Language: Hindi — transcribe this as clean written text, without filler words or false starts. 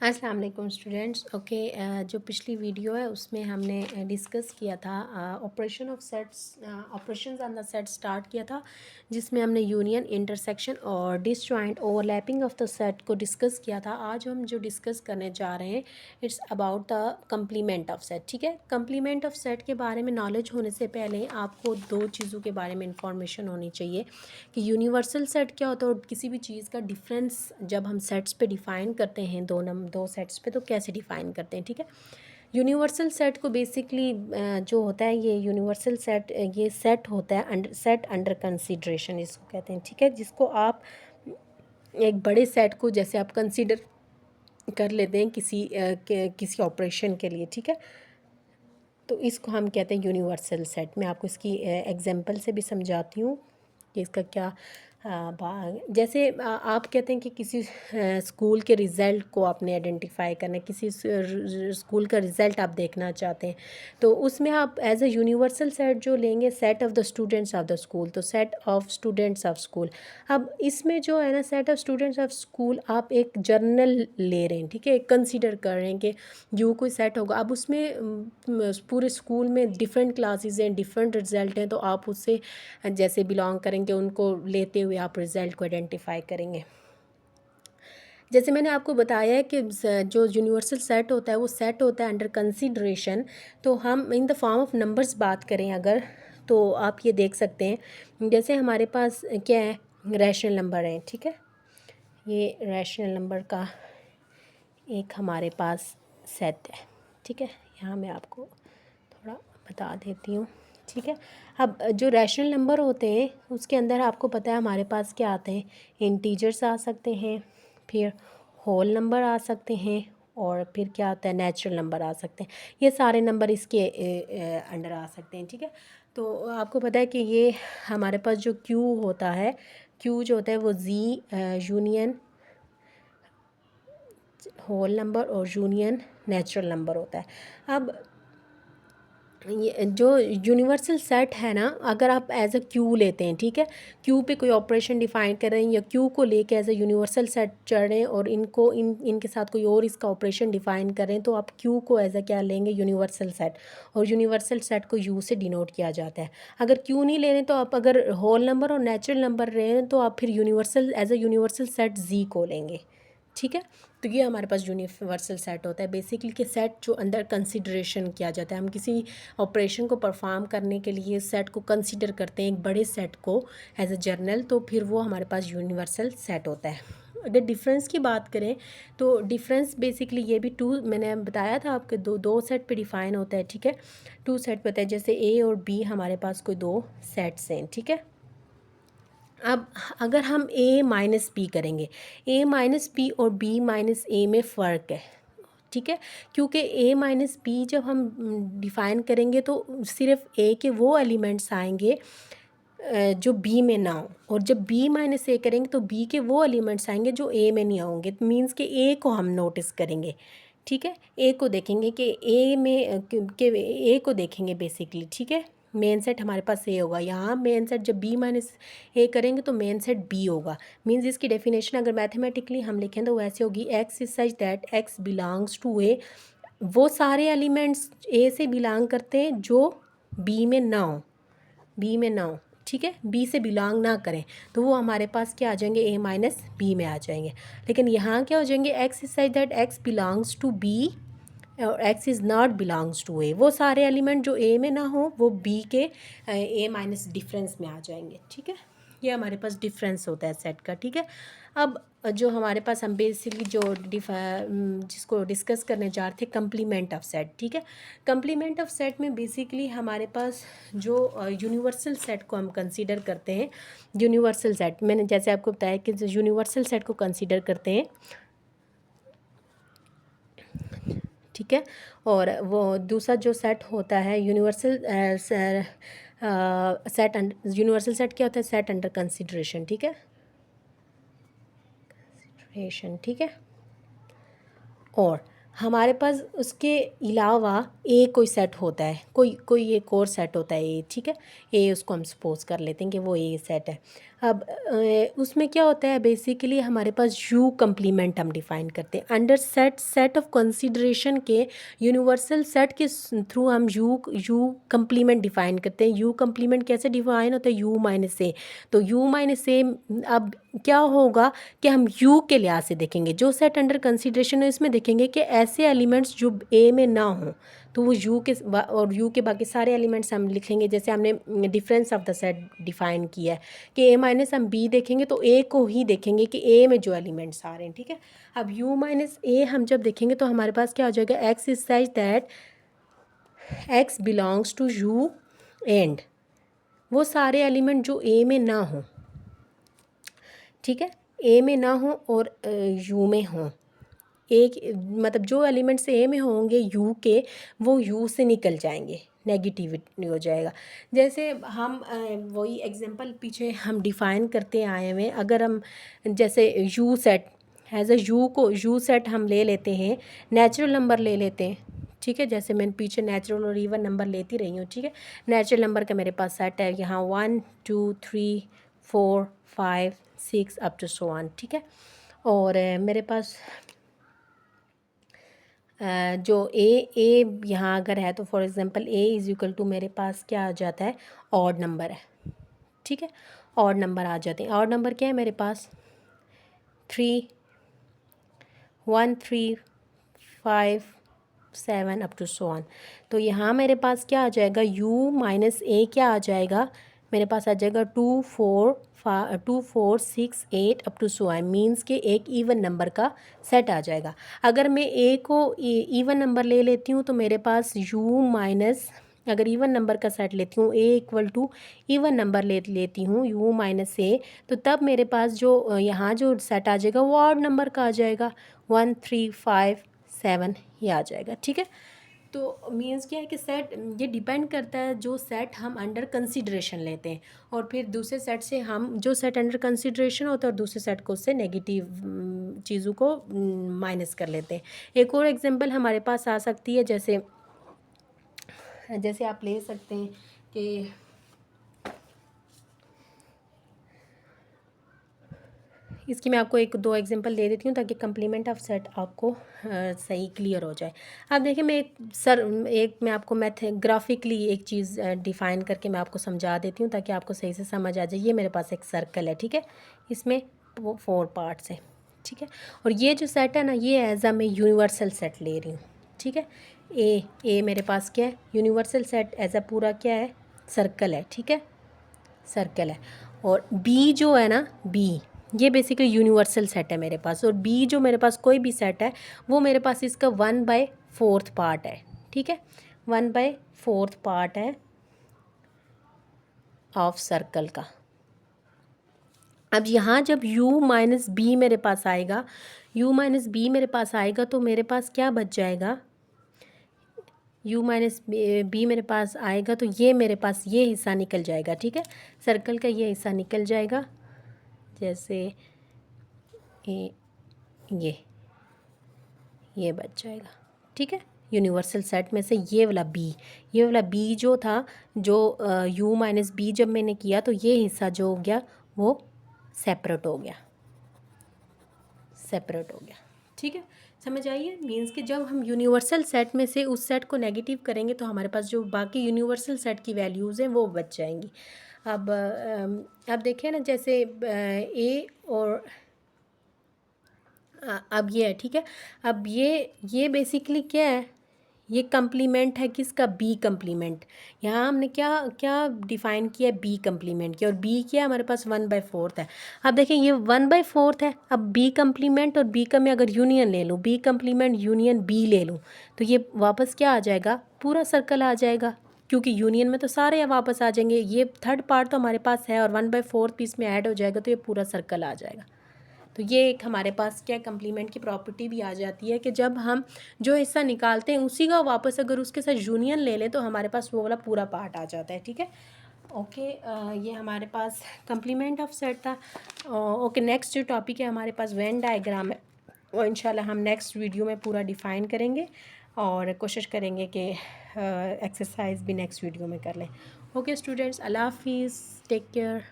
अस्सलाम वालेकुम स्टूडेंट्स। ओके, जो पिछली वीडियो है उसमें हमने डिस्कस किया था operation of sets, operations on the set start किया था, जिसमें हमने यूनियन, इंटरसेक्शन और disjoint, overlapping of the set को डिस्कस किया था। आज हम जो डिस्कस करने जा रहे हैं it's about the complement of set. ठीक है, कम्प्लीमेंट ऑफ सेट के बारे में नॉलेज होने से पहले आपको दो चीज़ों के बारे में इंफॉर्मेशन होनी चाहिए कि यूनिवर्सल सेट क्या होता है और किसी भी चीज़ का डिफरेंस जब हम सेट्स पे डिफ़ाइन करते हैं दो सेट्स पे तो कैसे डिफ़ाइन करते हैं। ठीक है, यूनिवर्सल सेट को बेसिकली जो होता है ये यूनिवर्सल सेट, ये सेट होता है सेट अंडर कंसिडरेशन इसको कहते हैं। ठीक है, जिसको आप एक बड़े सेट को जैसे आप कंसिडर कर लेते हैं किसी ऑपरेशन के लिए। ठीक है, तो इसको हम कहते हैं यूनिवर्सल सेट। मैं आपको इसकी एग्जांपल से भी समझाती हूँ कि इसका क्या जैसे आप कहते हैं कि किसी स्कूल के रिज़ल्ट को आपने आइडेंटिफाई करना है, किसी स्कूल का रिज़ल्ट आप देखना चाहते हैं, तो उसमें आप एज अ यूनिवर्सल सेट जो लेंगे, set of the students of the school, तो set of students of school. अब इसमें जो है ना, set of students of school आप एक जर्नल ले रहे हैं। ठीक है, कंसिडर कर रहे हैं कि यू कोई सेट होगा। अब उसमें पूरे स्कूल में डिफरेंट क्लासेस हैं, डिफरेंट रिज़ल्ट हैं, तो आप उससे जैसे बिलोंग करेंगे उनको लेते हुए आप रिज़ल्ट को आइडेंटिफाई करेंगे। जैसे मैंने आपको बताया है कि जो यूनिवर्सल सेट होता है वो सेट होता है अंडर कंसिडरेशन। तो हम in the form of numbers बात करें अगर, तो आप ये देख सकते हैं जैसे हमारे पास क्या है, रैशनल नंबर है। ठीक है, ये रैशनल नंबर का एक हमारे पास सेट है। ठीक है, यहाँ मैं आपको थोड़ा बता देती हूँ। ठीक है, अब जो रैशनल नंबर होते हैं उसके अंदर आपको पता है हमारे पास क्या आते हैं, इंटीजर्स आ सकते हैं, फिर होल नंबर आ सकते हैं, और फिर क्या आता है, नेचुरल नंबर आ सकते हैं। ये सारे नंबर इसके अंडर आ सकते हैं। ठीक है, तो आपको पता है कि ये हमारे पास जो क्यू होता है, क्यू जो होता है वो जी यूनियन होल नंबर और यूनियन नेचुरल नंबर होता है। अब ये जो यूनिवर्सल सेट है ना, अगर आप एज अ क्यू लेते हैं, ठीक है, क्यू पे कोई ऑपरेशन डिफाइन कर रहे हैं या क्यू को लेके एज अ यूनिवर्सल सेट चढ़ रहे हैं और इनके साथ कोई और इसका ऑपरेशन डिफाइन कर रहे हैं, तो आप क्यू को एज अ क्या लेंगे, यूनिवर्सल सेट। और यूनिवर्सल सेट को यू से डिनोट किया जाता है। अगर क्यू नहीं ले रहे तो आप अगर होल नंबर और नेचुरल नंबर रहे हैं तो आप फिर universal as a universal set G को लेंगे। ठीक है, तो ये हमारे पास यूनिवर्सल सेट होता है बेसिकली कि सेट जो अंदर कंसिडरेशन किया जाता है। हम किसी ऑपरेशन को परफॉर्म करने के लिए सेट को कंसिडर करते हैं, एक बड़े सेट को एज अ जर्नल, तो फिर वो हमारे पास यूनिवर्सल सेट होता है। अगर डिफरेंस की बात करें तो डिफरेंस बेसिकली ये भी टू, मैंने बताया था आपके दो सेट पे डिफाइन होता है। ठीक है, टू सेट पे होता है, जैसे ए और बी हमारे पास कोई दो सेट्स हैं। ठीक है, अब अगर हम ए माइनस बी करेंगे, ए माइनस बी और बी माइनस ए में फ़र्क है। ठीक है, क्योंकि ए माइनस बी जब हम डिफ़ाइन करेंगे तो सिर्फ ए के वो एलिमेंट्स आएंगे जो बी में ना हो, और जब बी माइनस ए करेंगे तो बी के वो एलिमेंट्स आएंगे जो ए में नहीं होंगे। मीन्स कि ए को हम नोटिस करेंगे। ठीक है, ए को देखेंगे कि ए में के ए को देखेंगे बेसिकली। ठीक है, मेन सेट हमारे पास ए होगा, यहाँ मेन सेट जब बी माइनस ए करेंगे तो मेन सेट बी होगा। मीन्स इसकी डेफिनेशन अगर मैथमेटिकली हम लिखें तो वैसे होगी, x is such that x belongs to A, वो सारे एलिमेंट्स ए से बिलोंग करते हैं जो बी में ना हो, बी में ना हो। ठीक है, बी से बिलोंग ना करें तो वो हमारे पास क्या आ जाएंगे, ए माइनस बी में आ जाएंगे। लेकिन यहाँ क्या हो जाएंगे, x is such that x belongs to B और x is not belongs to A, वो सारे एलिमेंट जो ए में ना हो वो बी के ए माइनस डिफरेंस में आ जाएंगे। ठीक है, ये हमारे पास डिफरेंस होता है सेट का। ठीक है, अब जो हमारे पास हम बेसिकली जिसको डिस्कस करने जा रहे थे, कम्प्लीमेंट ऑफ सेट। ठीक है, कम्प्लीमेंट ऑफ सेट में बेसिकली हमारे पास जो यूनिवर्सल सेट को हम कंसीडर करते हैं, यूनिवर्सल सेट मैंने जैसे आपको बताया कि जो यूनिवर्सल सेट को कंसीडर करते हैं। ठीक है, और वो दूसरा जो सेट होता है यूनिवर्सल सेट, यूनिवर्सल सेट क्या होता है, सेट अंडर कंसिडरेशन। ठीक है, कंसिडरेशन। ठीक है, और हमारे पास उसके अलावा ए कोई सेट होता है, कोई एक और सेट होता है ए, ठीक है। ए उसको हम सपोज कर लेते हैं कि वो ए सेट है। अब उसमें क्या होता है, बेसिकली हमारे पास यू कम्प्लीमेंट हम डिफ़ाइन करते हैं अंडर सेट ऑफ कंसीडरेशन के यूनिवर्सल सेट के थ्रू हम यू कम्प्लीमेंट डिफ़ाइन करते हैं। यू कम्प्लीमेंट कैसे डिफ़ाइन होता है, यू माइनस ए। तो यू माइनस ए अब क्या होगा कि हम यू के लिहाज से देखेंगे, जो सेट अंडर कंसीडरेशन है इसमें देखेंगे कि ऐसे एलिमेंट्स जो ए में ना हों तो वो यू के और यू के बाकी सारे एलिमेंट्स हम लिखेंगे। जैसे हमने difference of the set define किया है कि ए माइनस हम बी देखेंगे तो ए को ही देखेंगे कि ए में जो एलिमेंट्स आ रहे हैं, ठीक है। अब यू माइनस ए हम जब देखेंगे तो हमारे पास क्या हो जाएगा, X is such that x belongs to U and वो सारे एलिमेंट जो ए में ना हों, ठीक है, ए में ना हो और यू में हों। एक मतलब जो एलिमेंट्स ए में होंगे यू के, वो यू से निकल जाएंगे, नेगेटिविटी हो जाएगा। जैसे हम वही एग्जांपल पीछे हम डिफ़ाइन करते आए हुए, अगर हम जैसे U set as a U को यू सेट हम ले लेते हैं, नेचुरल नंबर ले लेते हैं, ठीक है। जैसे मैं पीछे नेचुरल और इवन नंबर लेती रही हूँ, ठीक है। नेचुरल नंबर का मेरे पास सेट है यहाँ 1 2 3 4 5 6 अप टू सो ऑन, ठीक है। और मेरे पास जो ए यहाँ अगर है तो for example A is equal to मेरे पास क्या आ जाता है, ऑड नंबर है, ठीक है। ऑड नंबर आ जाते हैं। ऑड नंबर क्या है मेरे पास, 3 1 3 5 7 अप टू सो ऑन। तो यहाँ मेरे पास क्या आ जाएगा, u माइनस ए क्या आ जाएगा, मेरे पास आ जाएगा 2 4 6 8 up to so on. Means के एक इवन नंबर का सेट आ जाएगा। अगर मैं ए को इवन नंबर ले लेती हूँ तो मेरे पास u माइनस, अगर इवन नंबर का सेट लेती हूँ ए इक्वल टू इवन नंबर लेती हूँ u माइनस ए, तो तब मेरे पास जो यहाँ जो सेट आ जाएगा वो ऑड नंबर का आ जाएगा, 1 3 5 7 ये आ जाएगा, ठीक है। तो मीन्स क्या है कि सेट ये डिपेंड करता है जो सेट हम अंडर कंसिड्रेशन लेते हैं, और फिर दूसरे सेट से हम जो सेट अंडर कंसिड्रेशन होता है और दूसरे सेट को उससे नेगेटिव चीज़ों को माइनस कर लेते हैं। एक और एग्जांपल हमारे पास आ सकती है, जैसे जैसे आप ले सकते हैं कि इसकी मैं आपको एक दो एग्जांपल दे देती हूँ ताकि कंप्लीमेंट ऑफ सेट आपको सही क्लियर हो जाए। अब देखिए मैं मैं आपको ग्राफिकली एक चीज़ डिफ़ाइन करके मैं आपको समझा देती हूँ ताकि आपको सही से समझ आ जाए। ये मेरे पास एक सर्कल है, ठीक है, इसमें वो 4 पार्ट्स हैं, ठीक है। और ये जो सेट है ना, ये एज मैं यूनिवर्सल सेट ले रही हूँ, ठीक है। ए मेरे पास क्या है, यूनिवर्सल सेट एज पूरा क्या है, सर्कल है, ठीक है, सर्कल है। और बी जो है ना, बी ये बेसिकली यूनिवर्सल सेट है मेरे पास, और बी जो मेरे पास कोई भी सेट है वो मेरे पास इसका 1/4 पार्ट है, ठीक है, 1/4 पार्ट है ऑफ सर्कल का। अब यहाँ जब u माइनस बी मेरे पास आएगा, u माइनस बी मेरे पास आएगा तो मेरे पास क्या बच जाएगा, u माइनस बी मेरे पास आएगा तो ये मेरे पास ये हिस्सा निकल जाएगा, ठीक है, सर्कल का ये हिस्सा निकल जाएगा। जैसे ये बच जाएगा, ठीक है। यूनिवर्सल सेट में से ये वाला बी जो था, जो u माइनस बी जब मैंने किया तो ये हिस्सा जो हो गया वो सेपरेट हो गया, ठीक है। समझ आइए, मीन्स कि जब हम यूनिवर्सल सेट में से उस सेट को नेगेटिव करेंगे तो हमारे पास जो बाकी यूनिवर्सल सेट की वैल्यूज़ हैं वो बच जाएंगी। अब देखिए ना, जैसे ए और अब ये है, ठीक है। अब ये बेसिकली क्या है, ये कम्प्लीमेंट है किसका, बी कम्प्लीमेंट। यहाँ हमने क्या क्या डिफ़ाइन किया है, बी कम्प्लीमेंट किया, और बी क्या हमारे पास 1/4 है। अब देखें ये 1/4 है, अब बी कम्प्लीमेंट और बी का मैं अगर यूनियन ले लूँ, बी कम्प्लीमेंट यूनियन बी ले लूँ तो ये वापस क्या आ जाएगा, पूरा सर्कल आ जाएगा, क्योंकि यूनियन में तो सारे वापस आ जाएंगे। ये थर्ड पार्ट तो हमारे पास है और 1/4 पीस में ऐड हो जाएगा तो ये पूरा सर्कल आ जाएगा। तो ये एक हमारे पास क्या कम्प्लीमेंट की प्रॉपर्टी भी आ जाती है कि जब हम जो हिस्सा निकालते हैं उसी का वापस अगर उसके साथ यूनियन ले लें तो हमारे पास वो वाला पूरा पार्ट आ जाता है, ठीक है। ओके, ये हमारे पास कम्प्लीमेंट ऑफ सेट था। ओके, नेक्स्ट जो टॉपिक है हमारे पास वेन डायग्राम है। वो इंशाल्लाह हम नेक्स्ट वीडियो में पूरा डिफ़ाइन करेंगे और कोशिश करेंगे कि एक्सरसाइज भी नेक्स्ट वीडियो में कर लें। ओके स्टूडेंट्स, अल्लाह हाफिज़, टेक केयर।